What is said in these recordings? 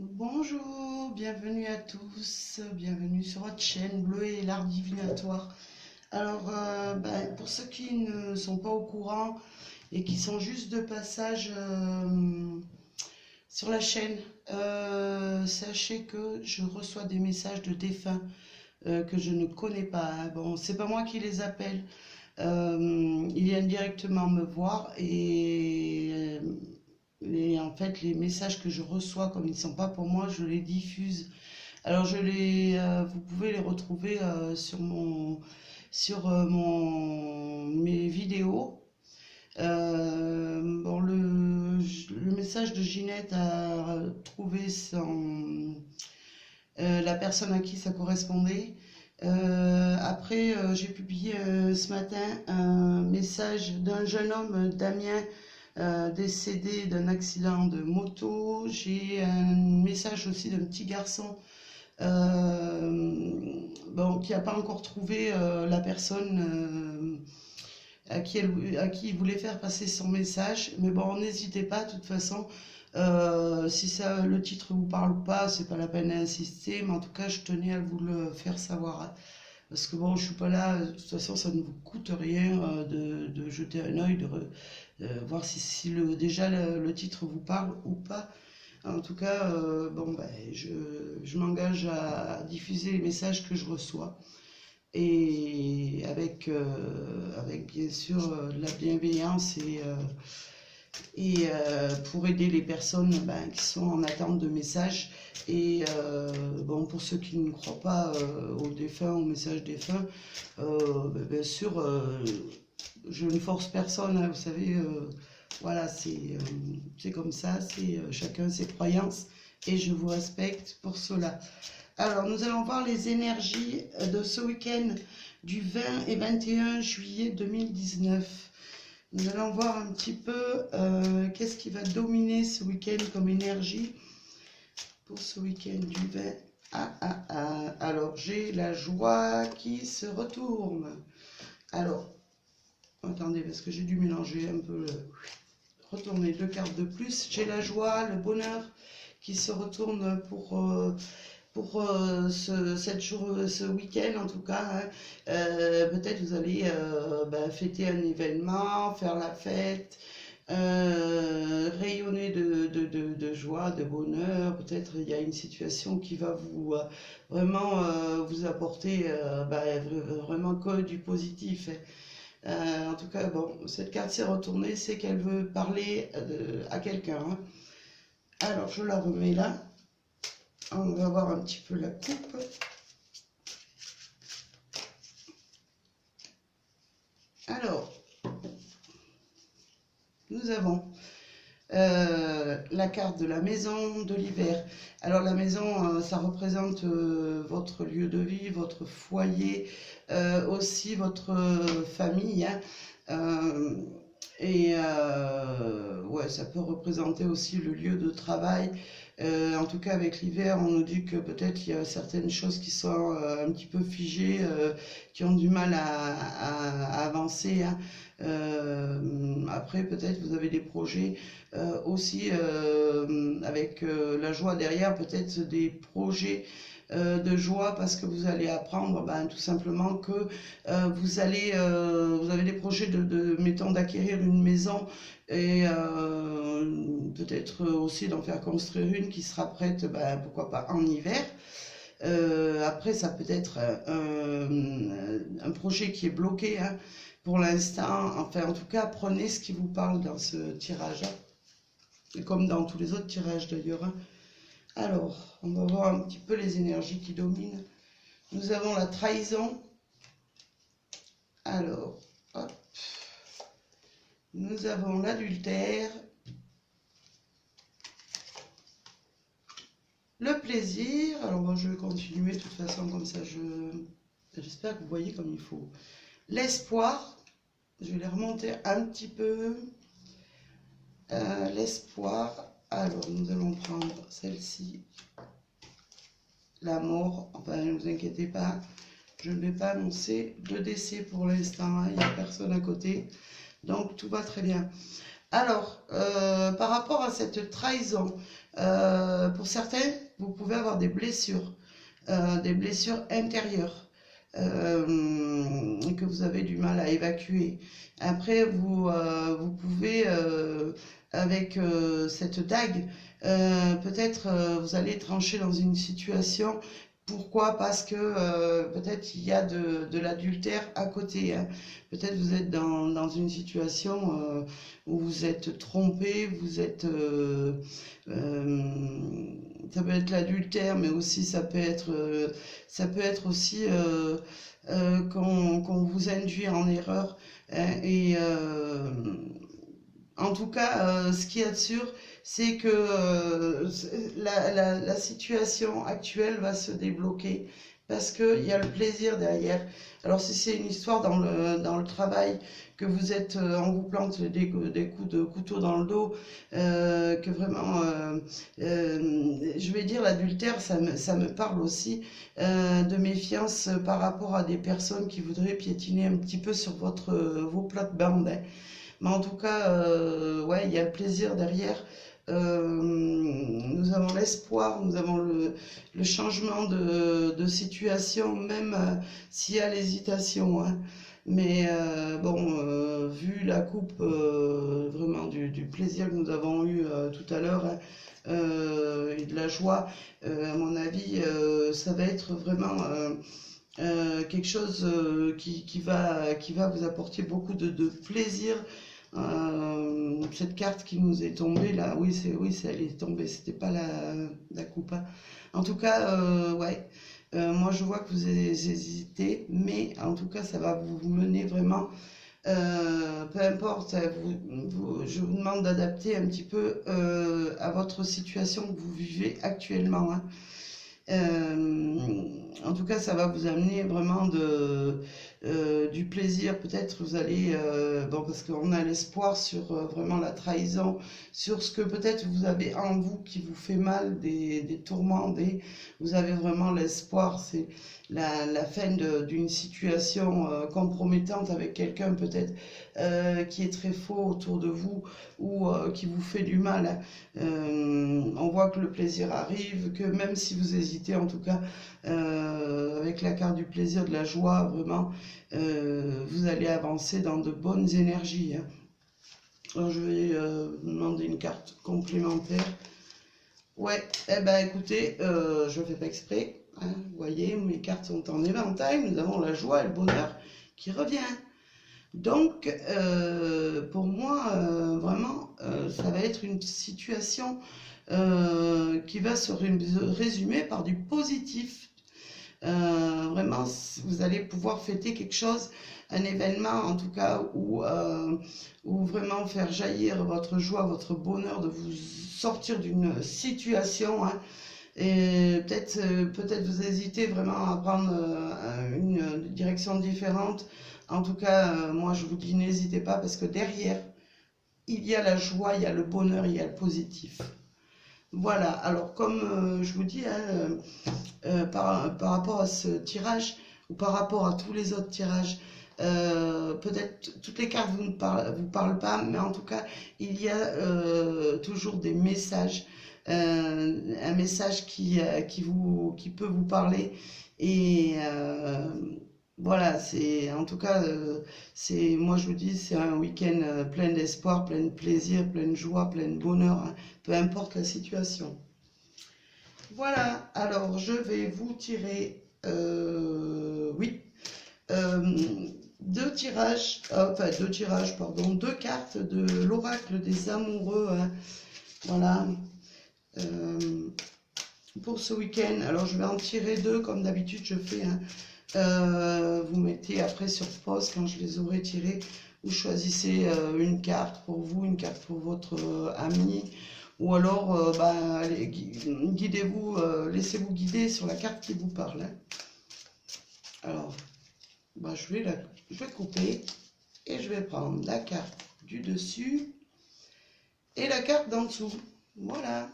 Bonjour, bienvenue à tous, bienvenue sur votre chaîne Bleu et l'art divinatoire. Alors, pour ceux qui ne sont pas au courant et qui sont juste de passage sur la chaîne, sachez que je reçois des messages de défunts que je ne connais pas. Bon, c'est pas moi qui les appelle, ils viennent directement me voir et en fait, les messages que je reçois, comme ils ne sont pas pour moi, je les diffuse. Alors, vous pouvez les retrouver sur mes vidéos. Le message de Ginette a trouvé la personne à qui ça correspondait. Après, j'ai publié ce matin un message d'un jeune homme, Damien, décédé d'un accident de moto. J'ai un message aussi d'un petit garçon qui n'a pas encore trouvé la personne à qui il voulait faire passer son message. Mais bon, n'hésitez pas, de toute façon. Si le titre vous parle ou pas, c'est pas la peine d'insister, mais en tout cas, je tenais à vous le faire savoir, hein. Parce que bon, je suis pas là, de toute façon, ça ne vous coûte rien de jeter un œil, voir si déjà le titre vous parle ou pas. En tout cas, je m'engage à diffuser les messages que je reçois et avec bien sûr de la bienveillance et pour aider les personnes qui sont en attente de messages. Et pour ceux qui ne croient pas aux défunts, aux messages défunts, bien sûr, je ne force personne, hein, vous savez, voilà, c'est comme ça, c'est chacun ses croyances et je vous respecte pour cela. Alors, nous allons voir les énergies de ce week-end du 20 et 21 juillet 2019. Nous allons voir un petit peu qu'est-ce qui va dominer ce week-end comme énergie pour ce week-end du 20. Alors, j'ai la joie qui se retourne. Alors, attendez, parce que j'ai dû mélanger un peu, retourner deux cartes de plus. J'ai la joie, le bonheur qui se retourne pour ce week-end en tout cas, hein. Peut-être vous allez fêter un événement, faire la fête, rayonner de joie, de bonheur. Peut-être il y a une situation qui va vous vraiment vous apporter vraiment que du positif, hein. En tout cas, bon, cette carte s'est retournée, c'est qu'elle veut parler à quelqu'un, hein. Alors, je la remets là. On va voir un petit peu la coupe. Alors, nous avons la carte de la maison de l'hiver. Alors la maison, ça représente votre lieu de vie, votre foyer, aussi votre famille, hein. Ouais, ça peut représenter aussi le lieu de travail. En tout cas, avec l'hiver, on nous dit que peut-être il y a certaines choses qui sont un petit peu figées, qui ont du mal à avancer, hein. Après, peut-être vous avez des projets aussi avec la joie derrière, peut-être des projets de joie parce que vous allez apprendre tout simplement que vous avez des projets mettons, d'acquérir une maison et peut-être aussi d'en faire construire une qui sera prête, pourquoi pas en hiver. Après, ça peut être un projet qui est bloqué, hein, pour l'instant. Enfin, en tout cas, prenez ce qui vous parle dans ce tirage, hein, comme dans tous les autres tirages d'ailleurs, hein. Alors, on va voir un petit peu les énergies qui dominent. Nous avons la trahison. Alors, hop. Nous avons l'adultère. Le plaisir. Alors, moi, je vais continuer de toute façon comme ça. J'espère que vous voyez comme il faut. L'espoir. Je vais les remonter un petit peu. L'espoir. Alors, nous allons prendre celle-ci. La mort. Enfin, ne vous inquiétez pas. Je ne vais pas annoncer de décès pour l'instant, hein. Il n'y a personne à côté. Donc, tout va très bien. Alors, par rapport à cette trahison, Pour certains, vous pouvez avoir des blessures intérieures que vous avez du mal à évacuer. Après, vous pouvez, avec cette dague, peut-être vous allez trancher dans une situation. Pourquoi? Parce que peut-être il y a de l'adultère à côté, hein. Peut-être vous êtes dans une situation où vous êtes trompé, ça peut être l'adultère, mais aussi ça peut être aussi qu'on vous induit en erreur, hein. Et en tout cas, ce qu'il y a de sûr, c'est que la situation actuelle va se débloquer parce qu'il y a le plaisir derrière. Alors si c'est une histoire dans le travail, que vous êtes, on vous plante des coups de couteau dans le dos, que vraiment, je vais dire l'adultère, ça me parle aussi de méfiance par rapport à des personnes qui voudraient piétiner un petit peu sur vos plates-bandes, hein. Mais en tout cas, ouais, il y a le plaisir derrière. Nous avons l'espoir, nous avons le changement de situation, même s'il y a l'hésitation, hein. Mais bon, vu la coupe vraiment du plaisir que nous avons eu tout à l'heure, hein, et de la joie, à mon avis, ça va être vraiment quelque chose qui va vous apporter beaucoup de plaisir. Cette carte qui nous est tombée là, oui, elle est tombée, c'était pas la coupe, hein. En tout cas, ouais, moi je vois que vous hésitez, mais en tout cas, ça va vous mener vraiment, peu importe, je vous demande d'adapter un petit peu à votre situation que vous vivez actuellement, hein. En tout cas, ça va vous amener vraiment du plaisir. Peut-être vous allez, bon, parce qu'on a l'espoir sur vraiment la trahison, sur ce que peut-être vous avez en vous qui vous fait mal, des tourments, vous avez vraiment l'espoir. C'est la fin d'une situation compromettante avec quelqu'un peut-être qui est très faux autour de vous ou qui vous fait du mal, hein. On voit que le plaisir arrive, que même si vous hésitez, en tout cas, avec la carte du plaisir, de la joie, vraiment, vous allez avancer dans de bonnes énergies, hein. Alors, je vais vous demander une carte complémentaire. Ouais, eh ben écoutez, je ne fais pas exprès, hein. Vous voyez, mes cartes sont en éventail, nous avons la joie et le bonheur qui revient. Donc, pour moi, vraiment, ça va être une situation qui va se résumer par du positif. Vraiment, vous allez pouvoir fêter quelque chose, un événement en tout cas, où vraiment faire jaillir votre joie, votre bonheur de vous sortir d'une situation, hein. Et peut-être vous hésitez vraiment à prendre une direction différente. En tout cas, moi je vous dis, n'hésitez pas parce que derrière, il y a la joie, il y a le bonheur, il y a le positif. Voilà, alors comme je vous dis, hein, par rapport à ce tirage ou par rapport à tous les autres tirages, peut-être toutes les cartes vous parlent pas, mais en tout cas, il y a toujours des messages, un message qui peut vous parler. Et voilà, c'est en tout cas, moi je vous dis, c'est un week-end plein d'espoir, plein de plaisir, plein de joie, plein de bonheur, hein, peu importe la situation. Voilà, alors je vais vous tirer, oui, deux tirages, pardon, deux cartes de l'oracle des amoureux, hein. Voilà, pour ce week-end. Alors je vais en tirer deux comme d'habitude je fais, hein. Vous mettez après sur pause quand je les aurai tirés. Vous choisissez une carte pour vous, une carte pour votre ami. Ou alors, allez, guidez-vous, laissez-vous guider sur la carte qui vous parle, hein. Alors, je vais couper et je vais prendre la carte du dessus et la carte d'en dessous. Voilà.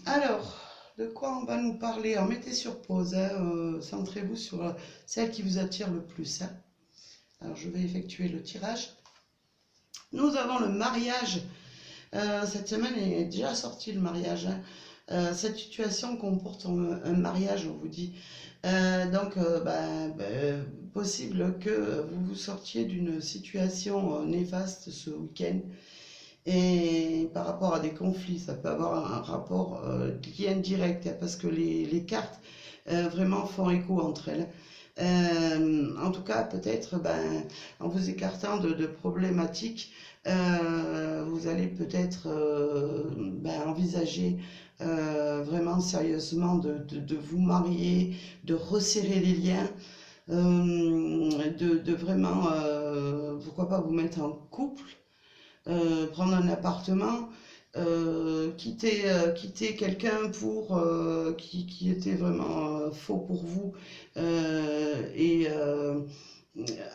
Alors, de quoi on va nous parler? Alors, mettez sur pause, hein, centrez-vous sur celle qui vous attire le plus, hein. Alors, je vais effectuer le tirage. Nous avons le mariage. Cette semaine est déjà sortie le mariage, hein. Cette situation comporte un mariage, on vous dit. Donc, possible que vous vous sortiez d'une situation néfaste ce week-end. Et par rapport à des conflits, ça peut avoir un rapport lien direct, hein, parce que les cartes vraiment font écho entre elles. En tout cas, peut-être, en vous écartant de problématiques, vous allez peut-être envisager vraiment sérieusement de vous marier, de resserrer les liens, de vraiment, pourquoi pas vous mettre en couple, prendre un appartement, quitter quelqu'un qui était vraiment faux pour vous, et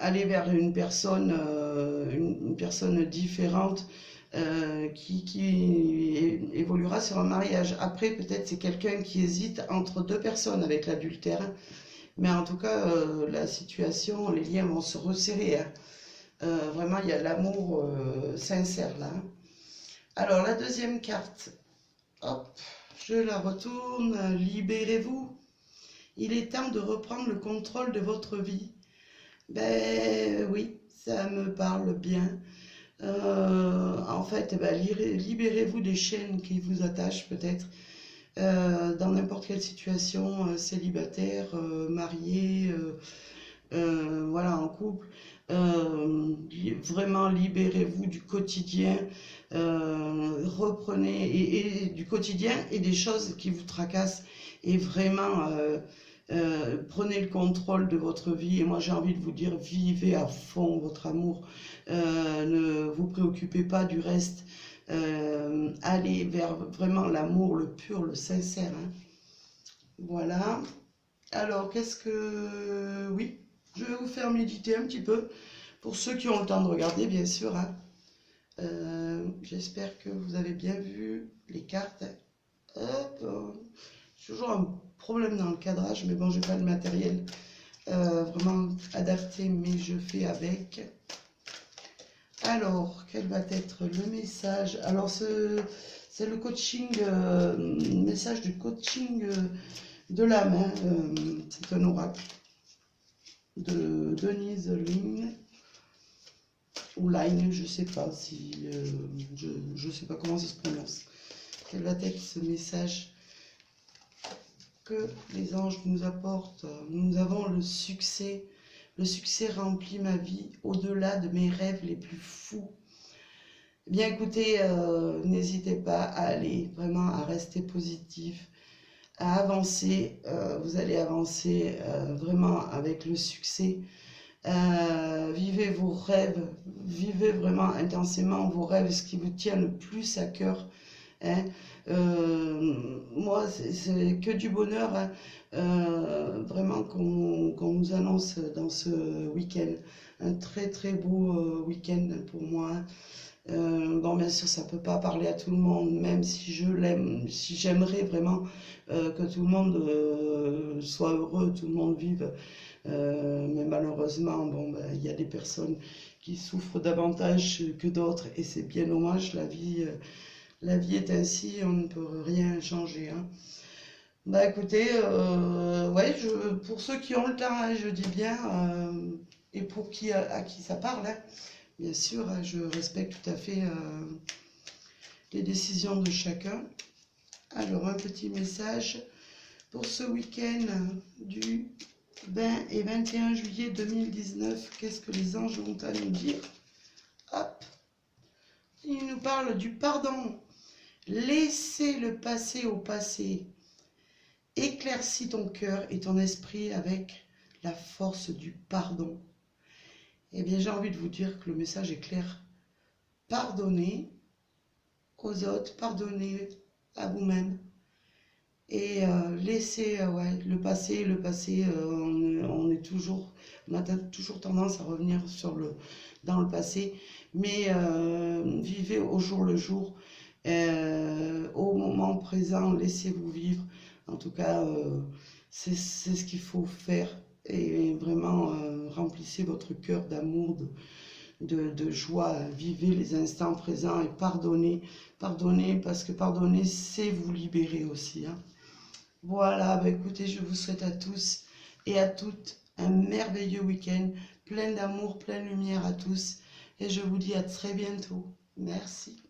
aller vers une personne différente, qui évoluera sur un mariage. Après, peut-être c'est quelqu'un qui hésite entre deux personnes avec l'adultère, mais en tout cas, la situation, les liens vont se resserrer, hein. Vraiment, il y a l'amour sincère là, hein. Alors, la deuxième carte, hop, je la retourne. Libérez-vous. Il est temps de reprendre le contrôle de votre vie. Ben oui, ça me parle bien. En fait, libérez-vous des chaînes qui vous attachent peut-être, dans n'importe quelle situation, célibataire, marié, voilà, en couple. Vraiment libérez-vous du quotidien, reprenez et du quotidien et des choses qui vous tracassent, et vraiment prenez le contrôle de votre vie. Et moi j'ai envie de vous dire, vivez à fond votre amour, ne vous préoccupez pas du reste, allez vers vraiment l'amour, le pur, le sincère, hein. Voilà. Alors qu'est-ce que... Oui, je vais vous faire méditer un petit peu, pour ceux qui ont le temps de regarder, bien sûr, hein. J'espère que vous avez bien vu les cartes. Hop, j'ai toujours un problème dans le cadrage, mais bon, j'ai pas le matériel vraiment adapté, mais je fais avec. Alors, quel va être le message? Alors, c'est le coaching, message du coaching de l'âme, hein. C'est un oracle de Denise Line, ou Line, je sais pas si je sais pas comment ça se prononce. Quel va être ce message que les anges nous apportent? Nous avons le succès. Le succès remplit ma vie au-delà de mes rêves les plus fous. Eh bien écoutez, n'hésitez pas à aller, vraiment à rester positif, à avancer. Vous allez avancer vraiment avec le succès. Vivez vos rêves, vivez vraiment intensément vos rêves, ce qui vous tient le plus à cœur, hein. Moi, c'est que du bonheur, hein, vraiment qu'on nous annonce dans ce week-end. Un très très beau week-end pour moi, hein. Bon, bien sûr, ça peut pas parler à tout le monde, même si je l'aime, si j'aimerais vraiment que tout le monde soit heureux, tout le monde vive. Mais malheureusement, bon, il y a des personnes qui souffrent davantage que d'autres, et c'est bien dommage. La vie est ainsi, on ne peut rien changer, hein. Bah écoutez, ouais, pour ceux qui ont le temps, hein, je dis bien, et pour à qui ça parle, hein, bien sûr, hein, je respecte tout à fait les décisions de chacun. Alors, un petit message pour ce week-end du 20 et 21 juillet 2019. Qu'est-ce que les anges ont à nous dire? Hop, ils nous parlent du pardon. Laissez le passé au passé. Éclaircis ton cœur et ton esprit avec la force du pardon. Eh bien, j'ai envie de vous dire que le message est clair. Pardonnez aux autres, pardonnez à vous-même. Et laissez ouais, le passé, on a toujours tendance à revenir dans le passé, mais vivez au jour le jour, au moment présent, laissez-vous vivre. En tout cas, c'est ce qu'il faut faire, et vraiment remplissez votre cœur d'amour, de joie. Vivez les instants présents et pardonnez. Pardonnez, parce que pardonner, c'est vous libérer aussi, hein. Voilà, bah écoutez, je vous souhaite à tous et à toutes un merveilleux week-end, plein d'amour, plein de lumière à tous. Et je vous dis à très bientôt. Merci.